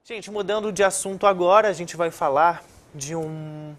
Gente, mudando de assunto agora, a gente vai falar de uma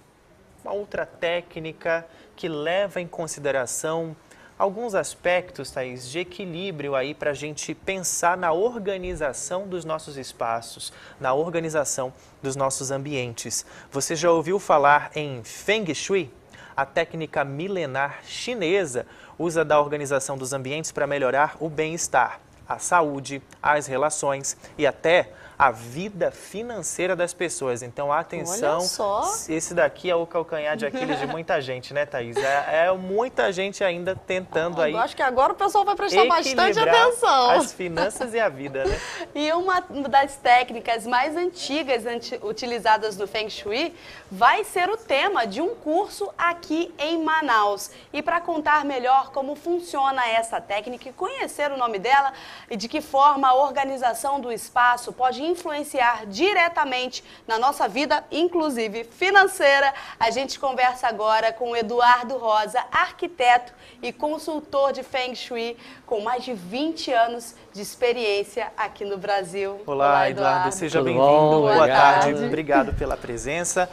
outra técnica que leva em consideração alguns aspectos, Thaís, de equilíbrio aí para a gente pensar na organização dos nossos espaços, na organização dos nossos ambientes. Você já ouviu falar em Feng Shui? A técnica milenar chinesa usa da organização dos ambientes para melhorar o bem-estar, a saúde, as relações e até a vida financeira das pessoas. Então, atenção, olha só. Esse daqui é o calcanhar de Aquiles de muita gente, né, Thaís? É muita gente ainda tentando aí. Eu acho que agora o pessoal vai prestar bastante atenção. As finanças e a vida, né? E uma das técnicas mais antigas utilizadas no Feng Shui vai ser o tema de um curso aqui em Manaus. E para contar melhor como funciona essa técnica e conhecer o nome dela e de que forma a organização do espaço pode influenciar diretamente na nossa vida, inclusive financeira, a gente conversa agora com o Eduardo Rosa, arquiteto e consultor de Feng Shui, com mais de 20 anos de experiência aqui no Brasil. Olá, Eduardo, seja bem-vindo. Boa tarde, obrigado pela presença.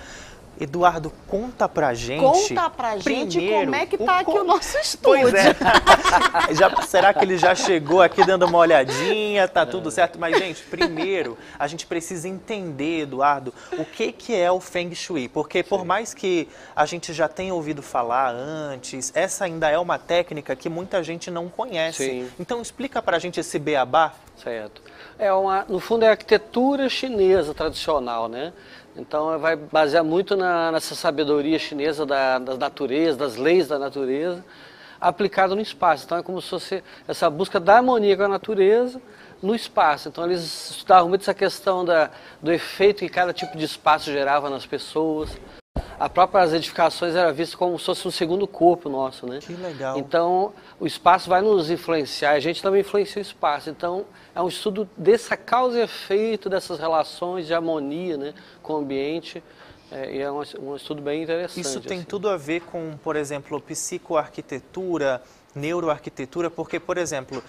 Eduardo, conta pra gente. Conta pra gente como é que tá aqui o nosso estúdio. Pois é. Será que ele já chegou aqui dando uma olhadinha? Tá tudo certo? Mas, gente, primeiro, a gente precisa entender, Eduardo, o que é o Feng Shui. Porque por mais que a gente já tenha ouvido falar antes, essa ainda é uma técnica que muita gente não conhece. Sim. Então, explica pra gente esse beabá. Certo. No fundo, é a arquitetura chinesa tradicional, né? Então, vai basear muito nessa sabedoria chinesa da natureza, das leis da natureza, aplicada no espaço. Então, é como se fosse essa busca da harmonia com a natureza no espaço. Então, eles estudavam muito essa questão do efeito que cada tipo de espaço gerava nas pessoas. As próprias edificações eram vistas como se fosse um segundo corpo nosso, né? Que legal. Então, o espaço vai nos influenciar, a gente também influencia o espaço. Então, é um estudo dessa causa e efeito, dessas relações de harmonia, né, com o ambiente. E é um estudo bem interessante. Isso tem assim. tudo a ver com, por exemplo, psicoarquitetura, neuroarquitetura, porque, por exemplo,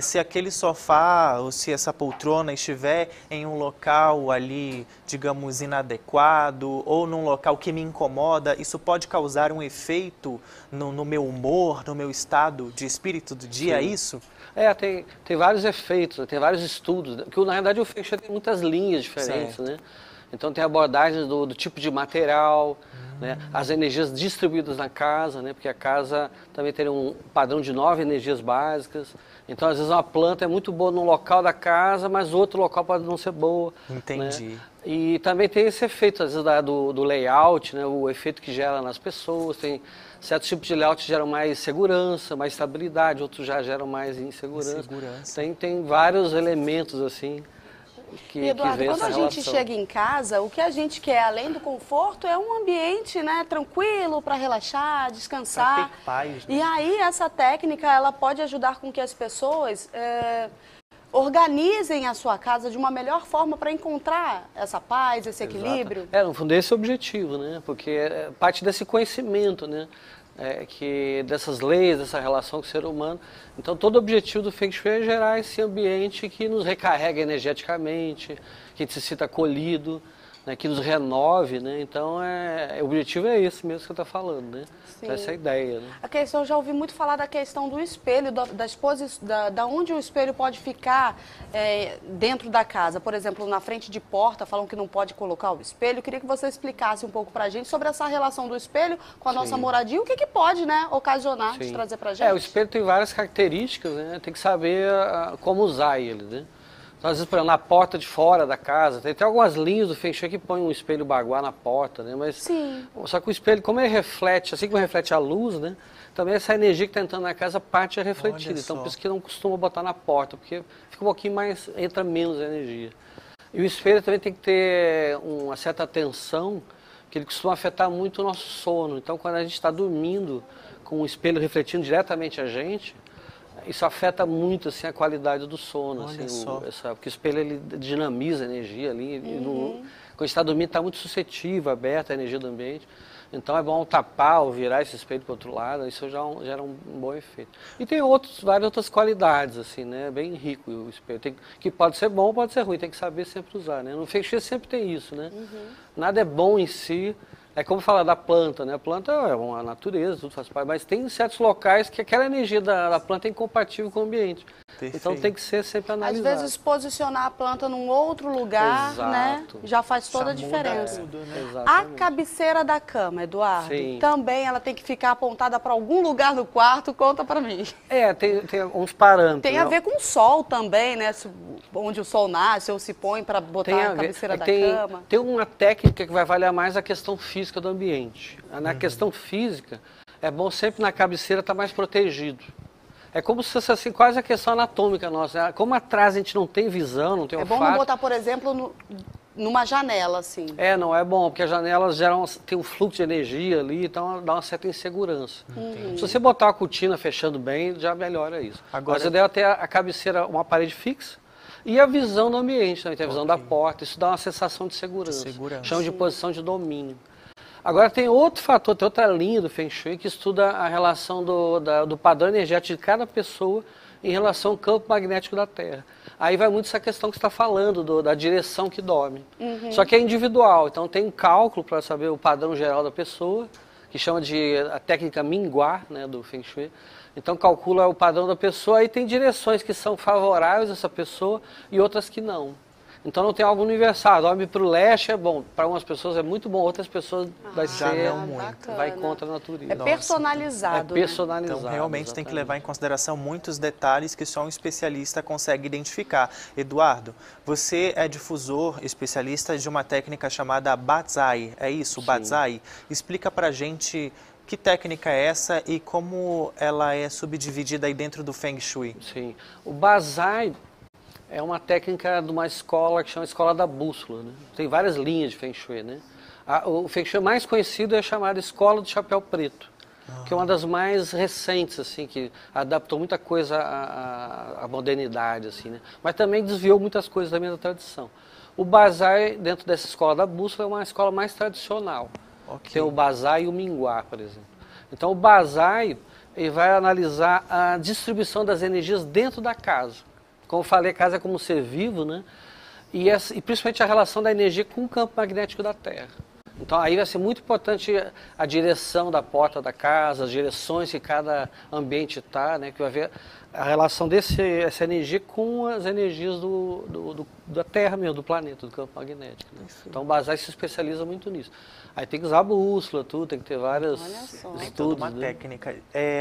se aquele sofá ou se essa poltrona estiver em um local ali, digamos, inadequado ou num local que me incomoda, isso pode causar um efeito no meu humor, no meu estado de espírito do dia, é isso? Tem vários efeitos, tem vários estudos, que na verdade o Feng Shui tem muitas linhas diferentes, né? Então tem abordagens do tipo de material, né? As energias distribuídas na casa, né? Porque a casa também tem um padrão de 9 energias básicas. Então às vezes uma planta é muito boa num local da casa, mas outro local pode não ser boa. Entendi. Né? E também tem esse efeito, às vezes, do layout, né? O efeito que gera nas pessoas. Tem certos tipos de layout que geram mais segurança, mais estabilidade, outros já geram mais insegurança. Tem vários elementos assim. E Eduardo, quando a gente chega em casa, o que a gente quer, além do conforto, é um ambiente, né, tranquilo para relaxar, descansar. Pra ter paz, né? E aí essa técnica ela pode ajudar com que as pessoas organizem a sua casa de uma melhor forma para encontrar essa paz, esse equilíbrio. No fundo esse é o objetivo, né? Porque é parte desse conhecimento, né? Dessas leis, dessa relação com o ser humano. Então todo o objetivo do Feng Shui é gerar esse ambiente que nos recarrega energeticamente, que a gente se sinta acolhido, né, que nos renove, né? Então o objetivo é esse mesmo que você está falando, né? Então, essa é a ideia, né? A questão, eu já ouvi muito falar da questão do espelho, da onde o espelho pode ficar dentro da casa. Por exemplo, na frente de porta, falam que não pode colocar o espelho. Eu queria que você explicasse um pouco pra gente sobre essa relação do espelho com a nossa moradia, o que pode, né, ocasionar, de trazer pra gente. O espelho tem várias características, né? Tem que saber como usar ele, né? Então, às vezes, por exemplo, na porta de fora da casa, tem algumas linhas do Feng Shui que põem um espelho baguá na porta, né? Mas, só que o espelho, como ele reflete, assim como reflete a luz, né? Também essa energia que está entrando na casa parte é refletida. Então, por isso que não costuma botar na porta, porque fica um pouquinho mais, entra menos energia. E o espelho também tem que ter uma certa atenção, que ele costuma afetar muito o nosso sono. Então, quando a gente está dormindo com o espelho refletindo diretamente a gente, isso afeta muito assim, a qualidade do sono. Olha Assim, só. porque o espelho ele dinamiza a energia ali. Quando a gente está dormindo, está muito suscetível, aberta a energia do ambiente. Então é bom tapar ou virar esse espelho para o outro lado, isso já gera um bom efeito. E tem várias outras qualidades, assim, né? Bem rico o espelho. Que pode ser bom, pode ser ruim, tem que saber sempre usar, né? No Feng Shui sempre tem isso, né? Nada é bom em si. É como falar da planta, né? A planta é uma natureza, tudo faz parte, mas tem certos locais que aquela energia da planta é incompatível com o ambiente. Perfeito. Então tem que ser sempre analisado. Às vezes posicionar a planta num outro lugar, né? Já faz toda a diferença. Tudo, né? A cabeceira da cama, Eduardo, Sim. também ela tem que ficar apontada para algum lugar do quarto, conta para mim. Tem uns parâmetros. Tem a ver com o sol também, né? Onde o sol nasce ou se põe para botar a cabeceira da cama. Tem uma técnica que vai avaliar mais a questão física do ambiente. Na questão física, é bom sempre na cabeceira estar mais protegido. É como se fosse assim, quase a questão anatômica nossa. Como atrás a gente não tem visão, não tem olfato. É bom não botar, por exemplo, numa janela, assim. Não é bom, porque as janelas tem um fluxo de energia ali, então dá uma certa insegurança. Se você botar a cortina fechando bem, já melhora isso. Agora, você deve ter a cabeceira, uma parede fixa, e a visão do ambiente, também tem a visão da porta, isso dá uma sensação de segurança. Chama de posição de domínio. Agora tem outro fator, tem outra linha do Feng Shui que estuda a relação do padrão energético de cada pessoa em relação ao campo magnético da Terra. Aí vai muito essa questão que você está falando, da direção que dorme. Só que é individual, então tem um cálculo para saber o padrão geral da pessoa, que chama de a técnica Minguar, né, do Feng Shui. Então calcula o padrão da pessoa, aí tem direções que são favoráveis a essa pessoa e outras que não. Então não tem algo universal. Dorme para o leste é bom, para umas pessoas é muito bom, outras pessoas vai contra a natureza. É personalizado. É personalizado. Então realmente tem que levar em consideração muitos detalhes que só um especialista consegue identificar. Eduardo, você é difusor, especialista de uma técnica chamada Batzai, é isso, Batzai? Explica pra gente que técnica é essa e como ela é subdividida aí dentro do Feng Shui. Sim, o Batzai é uma técnica de uma escola que chama Escola da Bússola, né? Tem várias linhas de Feng Shui, né? O Feng Shui mais conhecido é chamado Escola do Chapéu Preto, que é uma das mais recentes, assim, que adaptou muita coisa à modernidade, assim, né? Mas também desviou muitas coisas da minha tradição. O Batzai, dentro dessa Escola da Bússola, é uma escola mais tradicional. Tem o Batzai e o Minguar, por exemplo. Então o Batzai ele vai analisar a distribuição das energias dentro da casa. Como eu falei, a casa é como um ser vivo, né? E principalmente a relação da energia com o campo magnético da Terra. Então aí vai ser muito importante a direção da porta da casa, as direções que cada ambiente está, né? Que vai ver a relação essa energia com as energias da Terra mesmo, do planeta, do campo magnético. Né? Então o Batzai se especializa muito nisso. Aí tem que usar a bússola, tudo, tem que ter vários estudos. Toda uma técnica.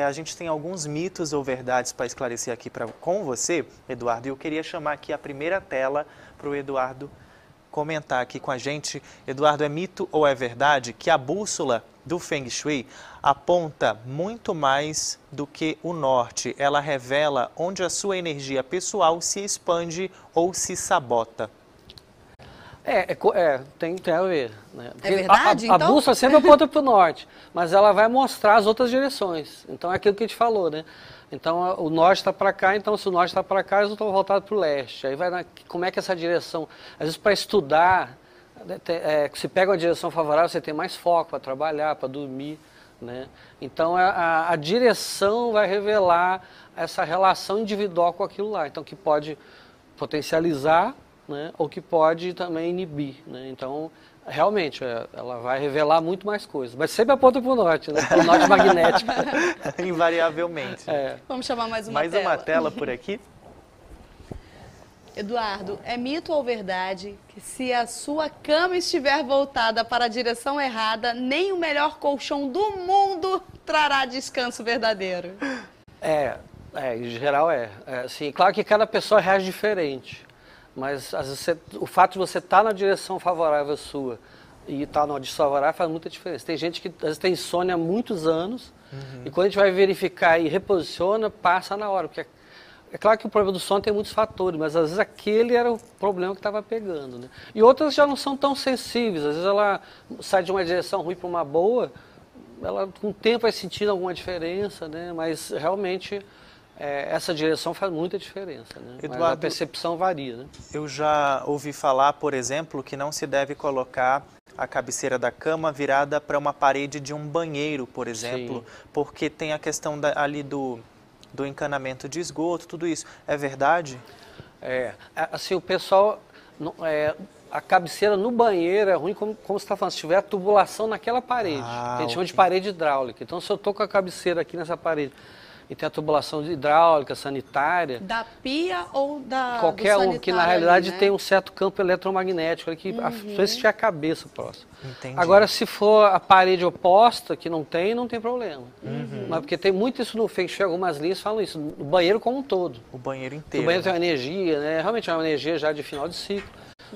A gente tem alguns mitos ou verdades para esclarecer aqui com você, Eduardo, e eu queria chamar aqui a primeira tela para o Eduardo comentar aqui com a gente. Eduardo, é mito ou é verdade que a bússola do Feng Shui aponta muito mais do que o norte? Ela revela onde a sua energia pessoal se expande ou se sabota. Tem a ver. Né? É verdade, a bússola sempre aponta para o norte, mas ela vai mostrar as outras direções. Então é aquilo que a gente falou, né? Então o norte está para cá, então se o norte está para cá, eles estão voltados para o leste. Aí como é que essa direção, às vezes para estudar, se pega uma direção favorável, você tem mais foco para trabalhar, para dormir. Né? Então a direção vai revelar essa relação individual com aquilo lá, então que pode potencializar, né? Ou que pode também inibir. Né? Então realmente ela vai revelar muito mais coisas, mas sempre aponta para o norte, né? O norte magnético. Invariavelmente. Vamos chamar mais uma tela. Mais uma tela por aqui. Eduardo, é mito ou verdade que se a sua cama estiver voltada para a direção errada, nem o melhor colchão do mundo trará descanso verdadeiro? Em geral sim, claro que cada pessoa reage diferente, mas às vezes o fato de você estar na direção favorável à sua e estar na desfavorável faz muita diferença. Tem gente que às vezes tem insônia há muitos anos e quando a gente vai verificar e reposiciona, passa na hora, porque é claro que o problema do sono tem muitos fatores, mas às vezes aquele era o problema que estava pegando. Né? E outras já não são tão sensíveis, às vezes ela sai de uma direção ruim para uma boa, ela com o tempo vai sentindo alguma diferença, né? Mas realmente essa direção faz muita diferença, né? Eduardo, mas a percepção varia, né? Eu já ouvi falar, por exemplo, que não se deve colocar a cabeceira da cama virada para uma parede de um banheiro, por exemplo, sim, porque tem a questão ali do encanamento de esgoto, tudo isso. É verdade? Assim, o pessoal... a cabeceira no banheiro é ruim, como você está falando, se tiver a tubulação naquela parede, que a gente chama de parede hidráulica. Então, se eu estou com a cabeceira aqui nessa parede e tem a tubulação hidráulica, sanitária... Da pia ou da qualquer um, que na realidade ali, né, tem um certo campo eletromagnético, que se tiver a cabeça próxima. Entendi. Agora, se for a parede oposta, que não tem problema. Mas porque tem muito isso no Feng Shui, algumas linhas falam isso, no banheiro como um todo. O banheiro inteiro. O banheiro tem uma energia, né? Realmente é uma energia já de final de ciclo,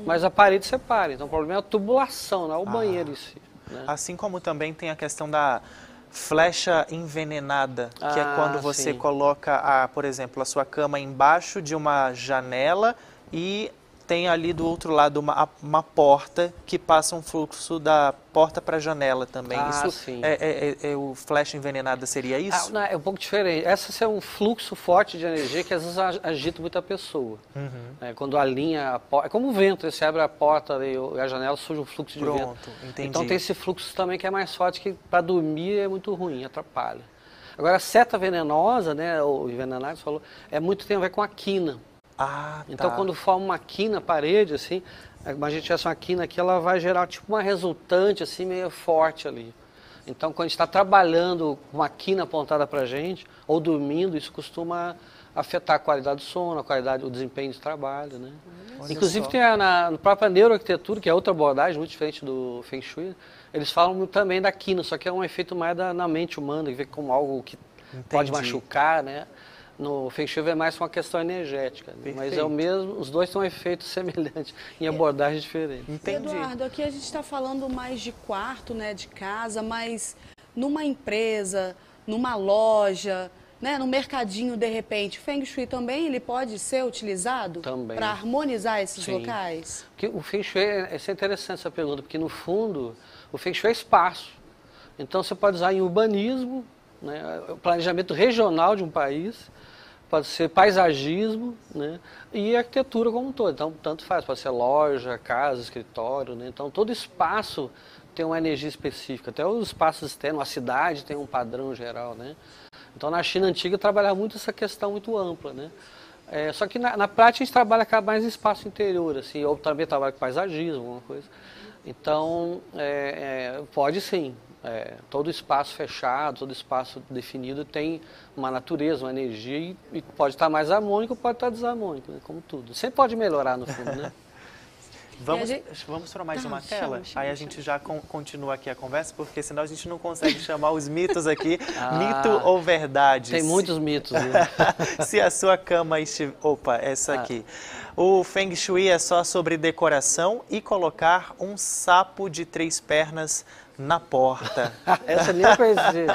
mas a parede separa. Então o problema é a tubulação, não é o banheiro em si. Né? Assim como também tem a questão da flecha envenenada, que é quando você coloca, por exemplo, a sua cama embaixo de uma janela e tem ali do outro lado uma porta que passa um fluxo da porta para a janela também. Isso sim. O flecha envenenada seria isso? Não, é um pouco diferente. Essa é um fluxo forte de energia que às vezes agita muita pessoa. Quando alinha a porta, é como o vento, você abre a porta e a janela surge um fluxo de vento. Entendi. Então tem esse fluxo também que é mais forte, que para dormir é muito ruim, atrapalha. Agora a seta venenosa, né, ou envenenada, você falou, tem a ver com a quina. Então, quando forma uma quina na parede, assim, a gente tivesse uma quina aqui, ela vai gerar tipo uma resultante, assim, meio forte ali. Então, quando a gente está trabalhando com uma quina apontada para a gente, ou dormindo, isso costuma afetar a qualidade do sono, o desempenho de trabalho, né? Inclusive, tem na própria neuroarquitetura, que é outra abordagem muito diferente do Feng Shui, eles falam também da quina, só que é um efeito mais na mente humana, que vê como algo que pode machucar, né? No Feng Shui é mais uma questão energética, mas é o mesmo, os dois têm um efeito semelhante, em abordagens diferentes. Entendi. Eduardo, aqui a gente está falando mais de quarto, né, de casa, mas numa empresa, numa loja, né, no mercadinho, de repente, o Feng Shui também ele pode ser utilizado para harmonizar esses locais? Porque o Feng Shui, isso é interessante essa pergunta, porque no fundo, o Feng Shui é espaço. Então você pode usar em urbanismo, né, o planejamento regional de um país, pode ser paisagismo, né, e arquitetura como um todo. Então, tanto faz, pode ser loja, casa, escritório, né? Então, todo espaço tem uma energia específica. Até os espaços externos, a cidade tem um padrão geral, né? Então, na China antiga, trabalhava muito essa questão muito ampla, né? Só que na prática, a gente trabalha mais em espaço interior, assim, ou também trabalha com paisagismo, alguma coisa. Então, pode sim. Todo espaço fechado, todo espaço definido tem uma natureza, uma energia e pode estar mais harmônico, pode estar desarmônico, né? Como tudo. Sempre pode melhorar no fundo, né? Vamos para mais uma tela? Aí a gente já continua aqui a conversa, porque senão a gente não consegue chamar os mitos aqui, mito ou verdade. Tem muitos mitos, né? Se a sua cama estiver... Opa, essa aqui. O Feng Shui é só sobre decoração e colocar um sapo de 3 pernas na porta. Essa nem eu conheci.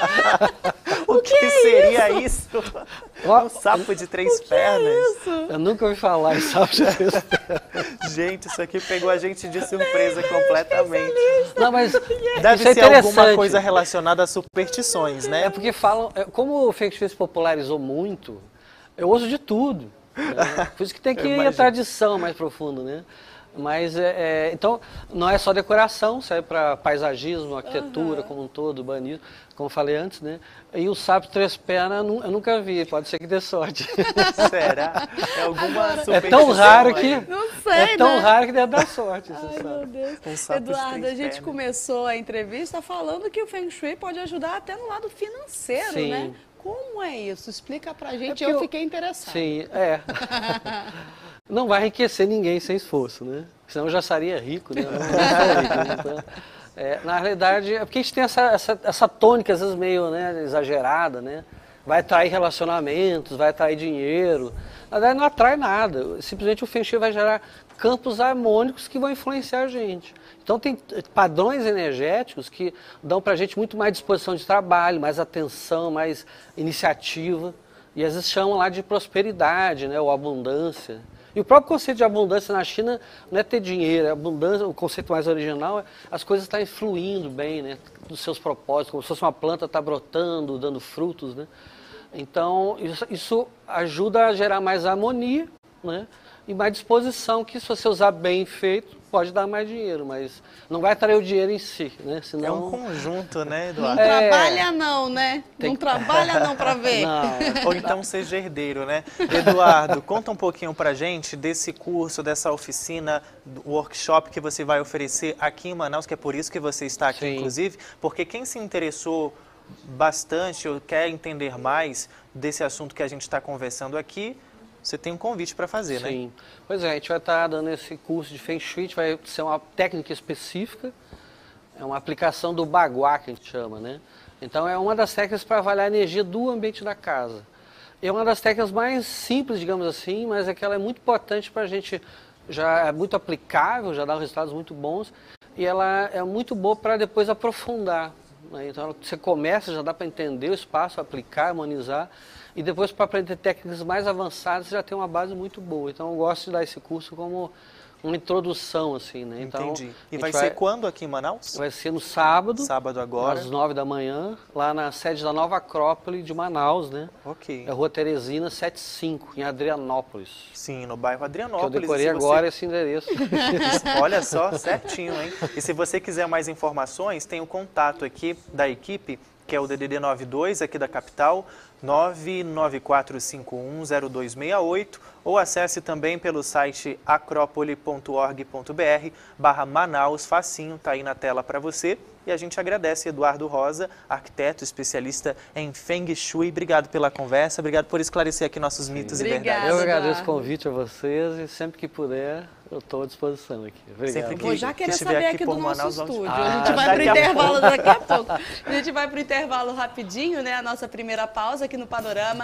O que seria isso? Um sapo de 3 pernas? Eu nunca ouvi falar em sapo de 3 pernas. Gente, isso aqui pegou a gente de surpresa completamente. Não, mas deve ser alguma coisa relacionada a superstições, né? É porque falam, como o Feng Shui se popularizou muito, eu uso de tudo. Né? Por isso que tem que ir a tradição mais profunda, né? Mas, então, não é só decoração, serve para paisagismo, arquitetura como um todo, urbanismo, como eu falei antes, né? E o sapo de 3 pernas eu nunca vi, pode ser que dê sorte. Será? É alguma superstição? É tão raro que, não sei, raro que deve dar sorte. Ai, meu Deus. Um Eduardo, a gente começou a entrevista falando que o Feng Shui pode ajudar até no lado financeiro, né? Como é isso? Explica pra gente, eu fiquei interessada. Sim, não vai enriquecer ninguém sem esforço, né? Senão eu já seria rico, né? Eu não sou rico, né? Então, na realidade, é porque a gente tem essa tônica, às vezes, meio, né, exagerada, né? Vai atrair relacionamentos, vai atrair dinheiro. Na verdade, não atrai nada. Simplesmente o Feng Shui vai gerar campos harmônicos que vão influenciar a gente. Então, tem padrões energéticos que dão pra gente muito mais disposição de trabalho, mais atenção, mais iniciativa. E às vezes chamam lá de prosperidade, né, ou abundância. E o próprio conceito de abundância na China não é ter dinheiro, abundância, o conceito mais original é as coisas estarem fluindo bem, né, dos seus propósitos, como se fosse uma planta está brotando, dando frutos, né. Então, isso ajuda a gerar mais harmonia, né? E mais disposição, que se você usar bem feito, pode dar mais dinheiro, mas não vai trazer o dinheiro em si, né? Senão... É um conjunto, né, Não Eduardo? trabalha não, né? Não trabalha não para ver. Não. Ou então seja herdeiro, né? Eduardo, conta um pouquinho pra gente desse curso, dessa oficina, workshop que você vai oferecer aqui em Manaus, que é por isso que você está aqui, Sim. inclusive, porque quem se interessou bastante ou quer entender mais desse assunto que a gente está conversando aqui, você tem um convite para fazer, né? Sim. Pois é, a gente vai estar dando esse curso de Feng Shui, vai ser uma técnica específica, é uma aplicação do Bagua, que a gente chama, né? Então é uma das técnicas para avaliar a energia do ambiente da casa. É uma das técnicas mais simples, digamos assim, mas é que ela é muito importante para a gente, já é muito aplicável, já dá resultados muito bons, e ela é muito boa para depois aprofundar, né? Então você começa, já dá para entender o espaço, aplicar, harmonizar, e depois para aprender técnicas mais avançadas você já tem uma base muito boa. Então eu gosto de dar esse curso como uma introdução, assim, né? Então, entendi. E vai ser quando aqui em Manaus? Vai ser no sábado. Sábado agora. Às 9 da manhã, lá na sede da Nova Acrópole de Manaus, né? Ok. É Rua Teresina 75, em Adrianópolis. Sim, no bairro Que eu Adrianópolis. decorei agora esse endereço. Olha só, certinho, hein? E se você quiser mais informações, tem o contato aqui da equipe, que é o DDD 92 aqui da capital, 994510268, ou acesse também pelo site acropole.org.br/Manaus, facinho, tá aí na tela para você. E a gente agradece Eduardo Rosa, arquiteto, especialista em Feng Shui. Obrigado pela conversa, obrigado por esclarecer aqui nossos mitos e verdades. Eu agradeço o convite a vocês e sempre que puder, eu estou à disposição aqui. Obrigado. Sempre Vou já querer estiver saber aqui aqui por do nosso Manaus, estúdio. vamos- A gente vai daqui para o a intervalo daqui a pouco. A gente vai para o intervalo rapidinho, né? A nossa primeira pausa aqui no Panorama.